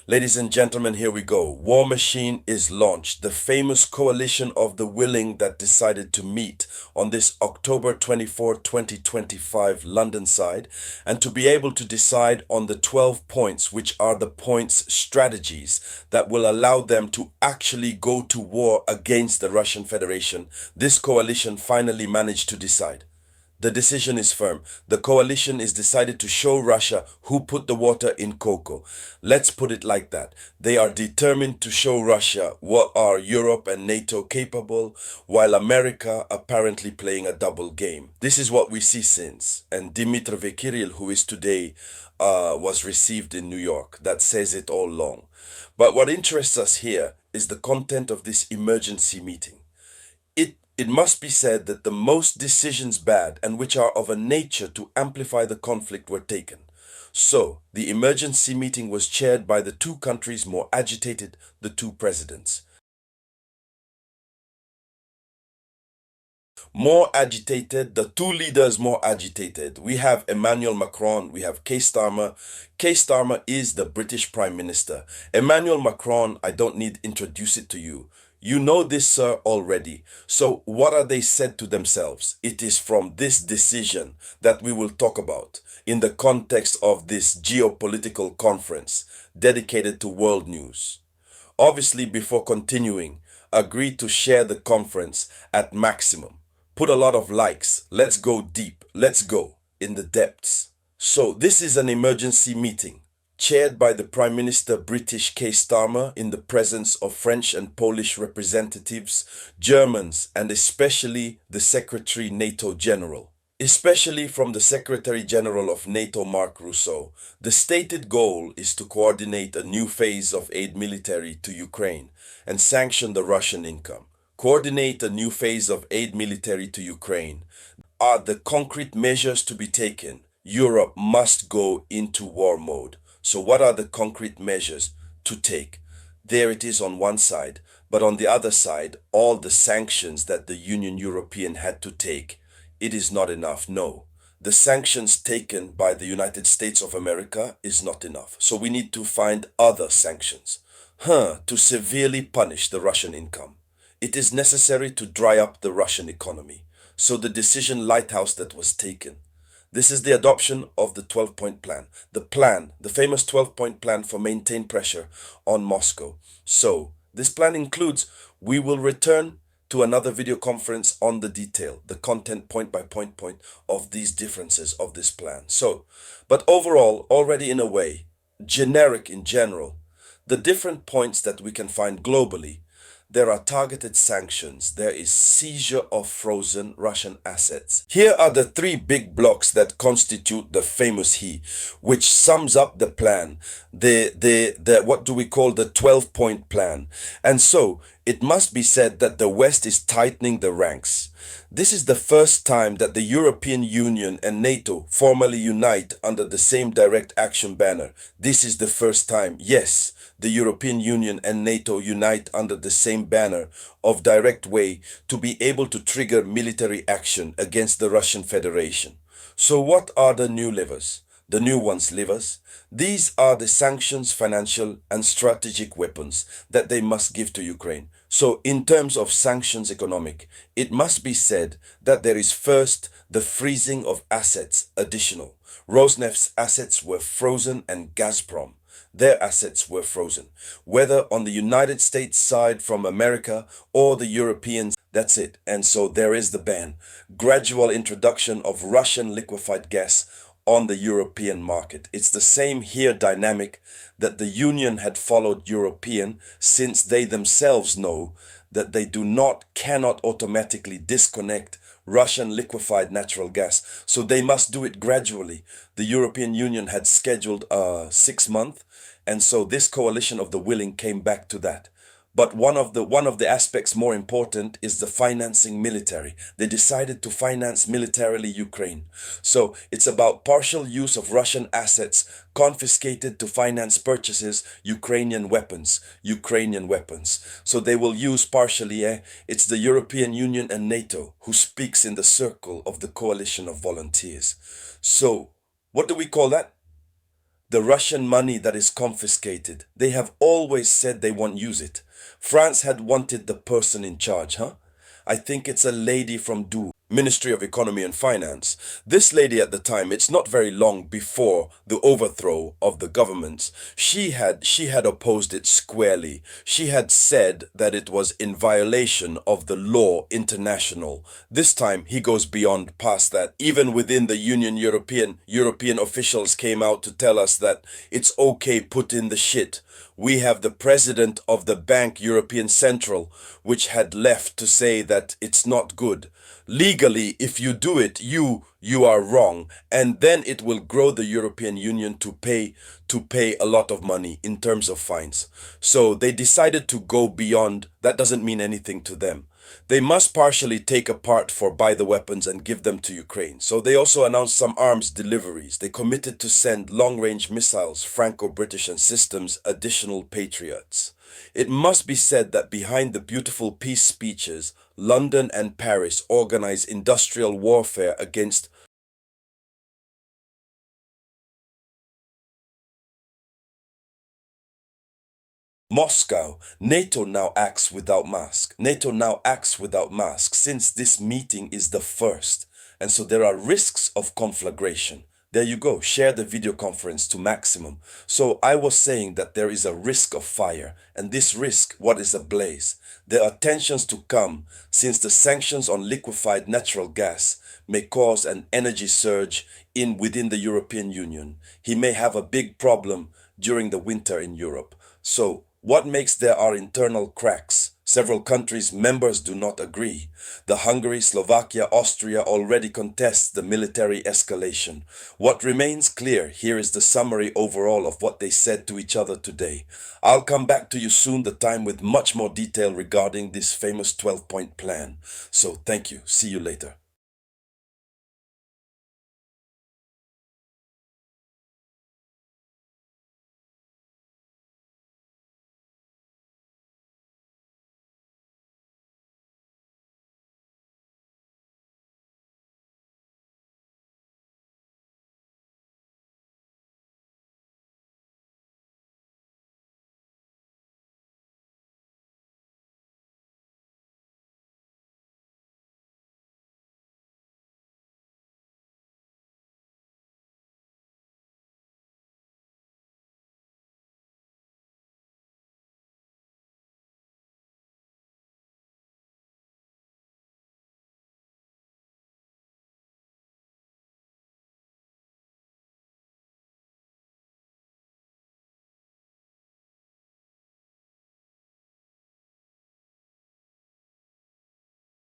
Ladies and gentlemen, here we go. War Machine is launched, the famous coalition of the willing that decided to meet on this October 24, 2025 London side, and to be able to decide on the 12 points, which are the points strategies that will allow them to actually go to war against the Russian Federation. This coalition finally managed to decide. The decision is firm. The coalition is decided to show Russia who put the water in cocoa. Let's put it like that. They are determined to show Russia what are Europe and NATO capable, while America apparently playing a double game. This is what we see since. And Dmitry Vekiril, who is today, was received in New York. That says it all long. But what interests us here is the content of this emergency meeting. It must be said that the most decisions bad and which are of a nature to amplify the conflict were taken. So, the emergency meeting was chaired by the two countries more agitated, the two presidents. More agitated, the two leaders more agitated. We have Emmanuel Macron, we have Keir Starmer. Keir Starmer is the British Prime Minister. Emmanuel Macron, I don't need to introduce it to you. You know this, sir, already. So what are they said to themselves? It is from this decision that we will talk about in the context of this geopolitical conference dedicated to world news. Obviously, before continuing, agree to share the conference at maximum. Put a lot of likes. Let's go deep. Let's go in the depths. So this is an emergency meeting chaired by the Prime Minister British Keir Starmer in the presence of French and Polish representatives, Germans, and especially the Secretary NATO General. Especially from the Secretary General of NATO Mark Russo, the stated goal is to coordinate a new phase of aid military to Ukraine and sanction the Russian income. Coordinate a new phase of aid military to Ukraine are the concrete measures to be taken. Europe must go into war mode. So what are the concrete measures to take? There it is on one side, but on the other side, all the sanctions that the Union European had to take, it is not enough, no. The sanctions taken by the United States of America is not enough. So we need to find other sanctions, to severely punish the Russian income. It is necessary to dry up the Russian economy. So the decision lighthouse that was taken, this is the adoption of the 12-point plan. The famous 12-point plan for maintain pressure on Moscow. So, this plan includes, we will return to another video conference on the detail, the content point by point of these differences of this plan. So, but overall, already in a way, generic in general, the different points that we can find globally, there are targeted sanctions. There is seizure of frozen Russian assets. Here are the three big blocks that constitute the famous He, which sums up the plan, what do we call the 12-point plan. And so it must be said that the West is tightening the ranks. This is the first time that the European Union and NATO formally unite under the same direct action banner. This is the first time, yes, the European Union and NATO unite under the same banner of direct way to be able to trigger military action against the Russian Federation. So what are the new levers? The new ones levers? These are the sanctions, financial and strategic weapons that they must give to Ukraine. So in terms of sanctions economic, it must be said that there is first the freezing of assets additional. Rosneft's assets were frozen and Gazprom, their assets were frozen. Whether on the United States side from America or the Europeans, that's it. And so there is the ban. Gradual introduction of Russian liquefied gas on the European market. It's the same here dynamic that the Union had followed European, since they themselves know that they cannot automatically disconnect Russian liquefied natural gas. So they must do it gradually. The European Union had scheduled 6 months, and so this coalition of the willing came back to that. But one of the aspects more important is the financing military. They decided to finance militarily Ukraine. So it's about partial use of Russian assets confiscated to finance purchases Ukrainian weapons. So they will use partially, it's the European Union and NATO who speaks in the circle of the coalition of volunteers. So what do we call that? The Russian money that is confiscated, they have always said they won't use it. France had wanted the person in charge, huh? I think it's a lady from Ministry of Economy and Finance. This lady at the time, it's not very long before the overthrow of the governments, she had opposed it squarely. She had said that it was in violation of the law international. This time he goes beyond past that. Even within the Union European officials came out to tell us that it's okay, put in the shit. We have the president of the Bank European Central, which had left to say that it's not good. Legally, if you do it, you are wrong, and then it will grow the European Union to pay a lot of money in terms of fines. So they decided to go beyond. That doesn't mean anything to them. They must partially take apart for buy the weapons and give them to Ukraine. So they also announced some arms deliveries. They committed to send long-range missiles, Franco-British and systems, additional Patriots. It must be said that behind the beautiful peace speeches, London and Paris organize industrial warfare against Moscow. NATO now acts without mask. NATO now acts without mask since this meeting is the first. And so there are risks of conflagration. There you go. Share the video conference to maximum. So I was saying that there is a risk of fire. And this risk, what is ablaze? There are tensions to come since the sanctions on liquefied natural gas may cause an energy surge within the European Union. He may have a big problem during the winter in Europe. So what makes there are internal cracks? Several countries members do not agree. The Hungary, Slovakia, Austria already contest the military escalation. What remains clear here is the summary overall of what they said to each other today. I'll come back to you soon, the time with much more detail regarding this famous 12-point plan. So thank you. See you later.